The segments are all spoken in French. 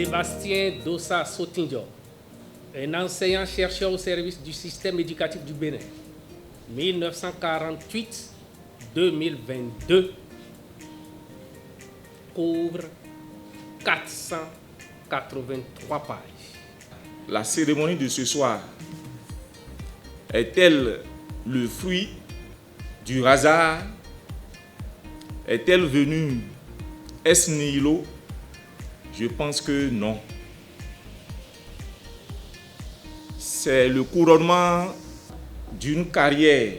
Sébastien Dossa Sotindio, un enseignant-chercheur au service du système éducatif du Bénin, 1948-2022, couvre 483 pages. La cérémonie de ce soir est-elle le fruit du hasard? Est-elle venue ex nihilo? Je pense que non. C'est le couronnement d'une carrière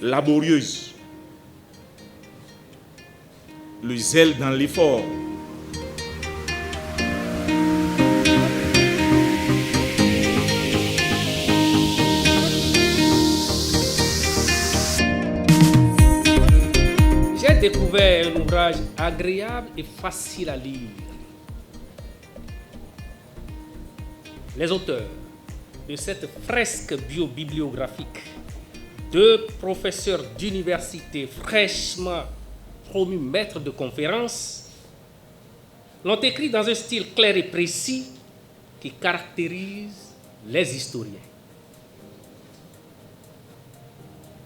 laborieuse, le zèle dans l'effort. J'ai découvert un ouvrage agréable et facile à lire. Les auteurs de cette fresque bio-bibliographique, deux professeurs d'université fraîchement promus maîtres de conférences, l'ont écrit dans un style clair et précis qui caractérise les historiens.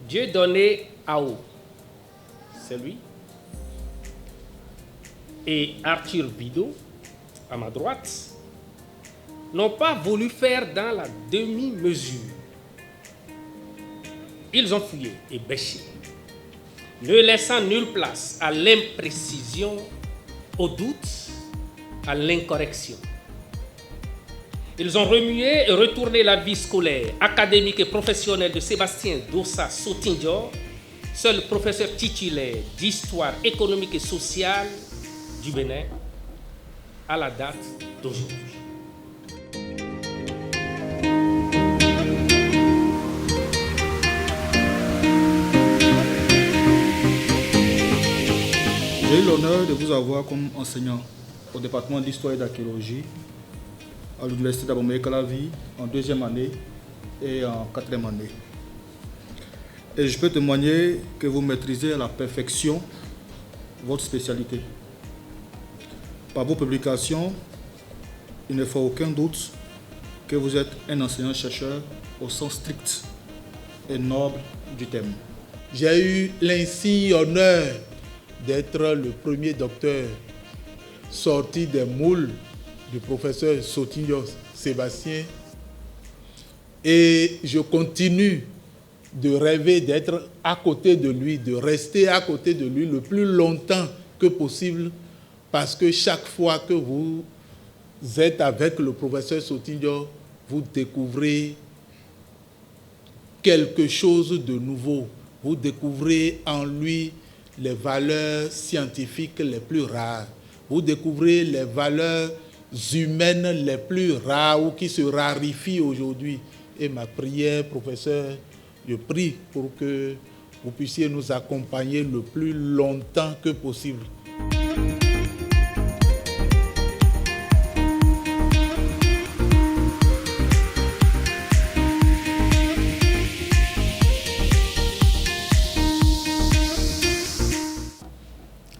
Dieudonné Ao, c'est lui, et Arthur Bido, à ma droite, n'ont pas voulu faire dans la demi-mesure. Ils ont fouillé et bêché, ne laissant nulle place à l'imprécision, au doute, à l'incorrection. Ils ont remué et retourné la vie scolaire, académique et professionnelle de Sébastien Dossa Sotindio, seul professeur titulaire d'histoire économique et sociale du Bénin à la date d'aujourd'hui. J'ai eu l'honneur de vous avoir comme enseignant au département d'histoire et d'archéologie à l'université d'Abomey-Calavi en 2e année et en 4e année. Et je peux témoigner que vous maîtrisez à la perfection votre spécialité. Par vos publications, il ne faut aucun doute que vous êtes un enseignant-chercheur au sens strict et noble du terme. J'ai eu l'insigne honneur d'être le premier docteur sorti des moules du professeur Sotindio Sébastien. Et je continue de rêver d'être à côté de lui, de rester à côté de lui le plus longtemps que possible, parce que chaque fois que vous êtes avec le professeur Sotindio, vous découvrez quelque chose de nouveau. Vous découvrez en lui les valeurs scientifiques les plus rares. Vous découvrez les valeurs humaines les plus rares ou qui se raréfient aujourd'hui. Et ma prière, professeur, je prie pour que vous puissiez nous accompagner le plus longtemps que possible.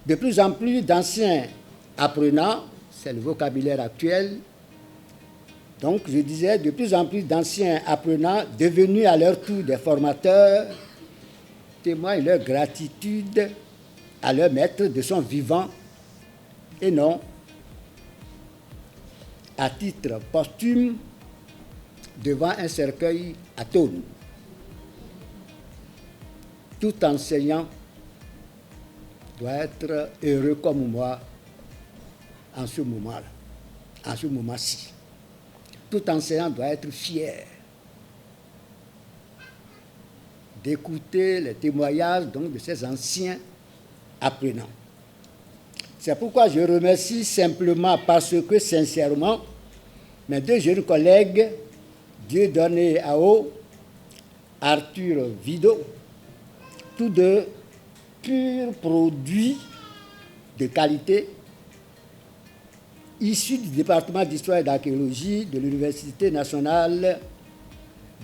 De plus en plus d'anciens apprenants, c'est le vocabulaire actuel, donc je disais de plus en plus d'anciens apprenants devenus à leur tour des formateurs témoignent leur gratitude à leur maître de son vivant et non à titre posthume devant un cercueil atone. Tout enseignant doit être heureux comme moi en ce moment-là, en ce moment-ci. Tout enseignant doit être fier d'écouter les témoignages donc, de ces anciens apprenants. C'est pourquoi je remercie simplement parce que, sincèrement, mes deux jeunes collègues, Dieudonné Ao, Arthur Bido, tous deux purs produits de qualité issus du département d'histoire et d'archéologie de l'Université nationale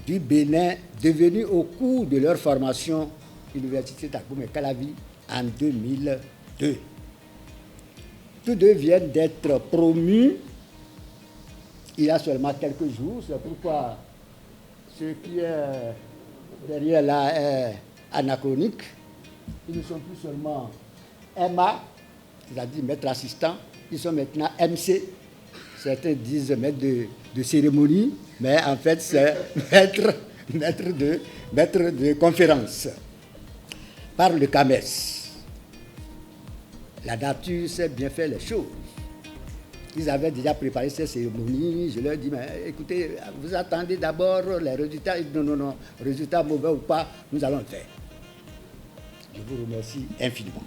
du Bénin, devenus au cours de leur formation Université d'Abomey-Calavi en 2002. Tous deux viennent d'être promus il y a seulement quelques jours. C'est pourquoi ce qui est derrière là est anachronique. Ils ne sont plus seulement MA, c'est-à-dire maître assistant, ils sont maintenant MC. Certains disent maître de cérémonie, mais en fait c'est maître de conférence. Par le CAMES, la nature sait bien faire les choses. Ils avaient déjà préparé ces cérémonies. Je leur dis, mais écoutez, vous attendez d'abord les résultats. Ils disent, non, résultats mauvais ou pas, nous allons le faire. Je vous remercie infiniment.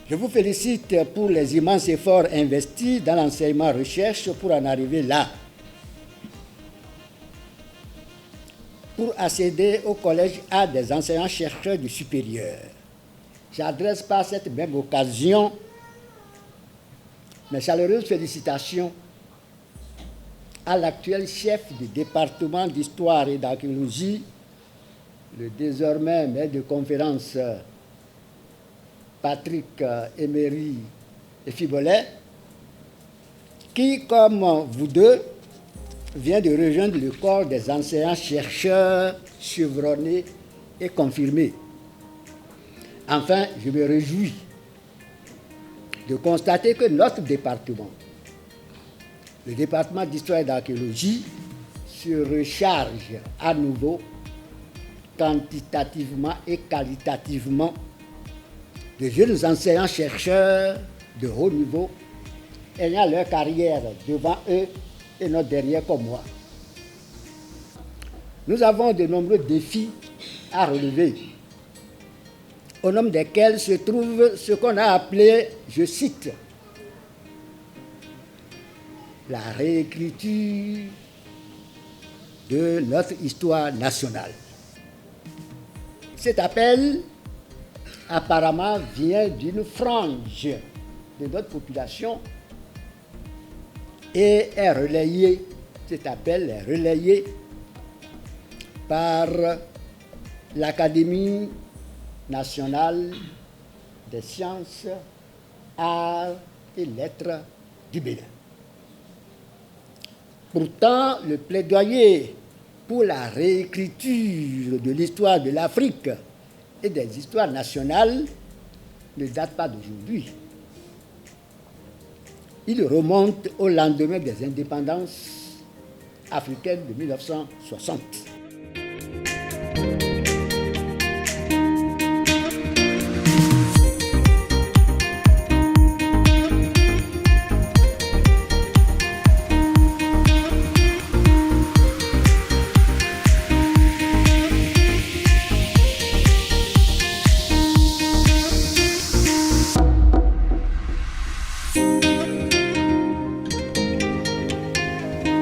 Je vous félicite pour les immenses efforts investis dans l'enseignement-recherche pour en arriver là. Pour accéder au collège à des enseignants-chercheurs du supérieur, j'adresse par cette même occasion mes chaleureuses félicitations à l'actuel chef du département d'histoire et d'archéologie, le désormais maître de conférence Patrick Emery et Fibolet, qui, comme vous deux, vient de rejoindre le corps des enseignants-chercheurs chevronnés et confirmés. Enfin, je me réjouis de constater que notre département, le département d'histoire et d'archéologie, se recharge à nouveau quantitativement et qualitativement de jeunes enseignants-chercheurs de haut niveau ayant leur carrière devant eux et non derrière comme moi. Nous avons de nombreux défis à relever, au nombre desquels se trouve ce qu'on a appelé, je cite, la réécriture de notre histoire nationale. Cet appel, apparemment, vient d'une frange de notre population et est relayé, cet appel est relayé par l'Académie nationale des sciences, arts et lettres du Bénin. Pourtant, le plaidoyer pour la réécriture de l'histoire de l'Afrique et des histoires nationales ne date pas d'aujourd'hui. Il remonte au lendemain des indépendances africaines de 1960.